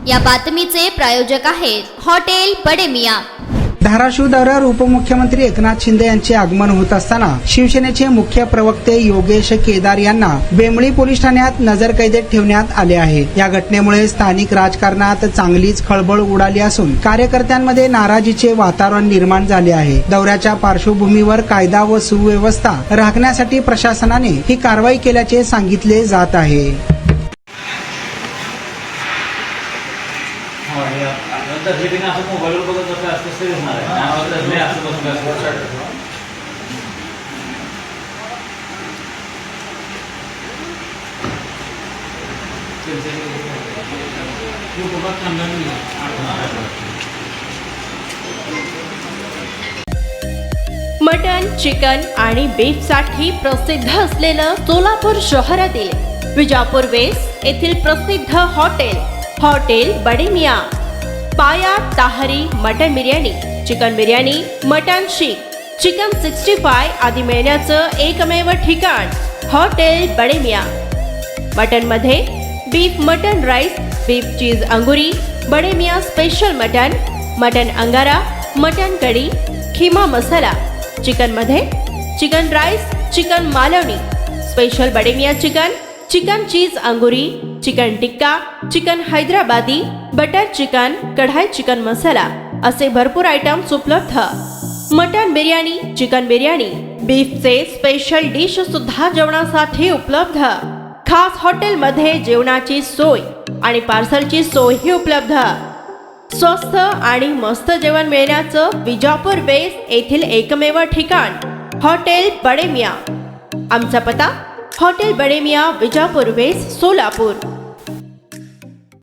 या बातमीचे प्रायोजक आहेत हॉटेल बडे मियां। धाराशिव दौऱ्यावर उपमुख्यमंत्री एकनाथ शिंदे यांचे आगमन होत असताना शिवसेनेचे मुख्य प्रवक्ते योगेश केदार यांना बेंबळी पोलीस ठाण्यात नजरकैदेत ठेवण्यात आले आहे। या घटनेमुळे स्थानिक राजकारणात चांगलीच खळबळ उडाली असून कार्यकर्त्यांमध्ये नाराजीचे वातावरण निर्माण झाले आहे। दौऱ्याच्या पार्श्वभूमीवर कायदा व सुव्यवस्था राखण्यासाठी प्रशासनाने ही कारवाई केल्याचे सांगितले जात आहे। मोबाईल बघत बसला असं दिसणार आहे। मटन, चिकन आणि बीफ साठी प्रसिद्ध असलेलं सोलापूर शहरातील विजापूर वेस्ट येथील प्रसिद्ध hotel Bade Miyan. Paya tahri mutton biryani, chicken biryani, mutton seekh, chicken 65 आदी मिळण्याचं एकमेव ठिकाण हॉटेल बडे मियां। मटन मध्ये beef mutton rice, beef cheese angoori, Bade Miyan special mutton angara, mutton kadhi, keema masala. Chicken मध्ये chicken rice, chicken Malvani, special Bade Miyan chicken cheese angoori, chicken tikka, chicken Hyderabadi, butter chicken, kadai chicken masala असे भरपूर आयटम्स उपलब्ध। मटन बिर्याणी, चिकन बिर्याणी, बीफचे स्पेशल डिश सुद्धा जेवणासाठी उपलब्ध। खास हॉटेलमध्ये जेवणाची सोय आणि पार्सलची सोयही उपलब्ध। स्वस्त आणि मस्त जेवण मिळण्याचं विजापूर वेस्ट येथील एकमेव ठिकाण हॉटेल बडे मियां। आमचा पत्ता हॉटेल बडे मियां, विजापूर वेस्ट, सोलापूर।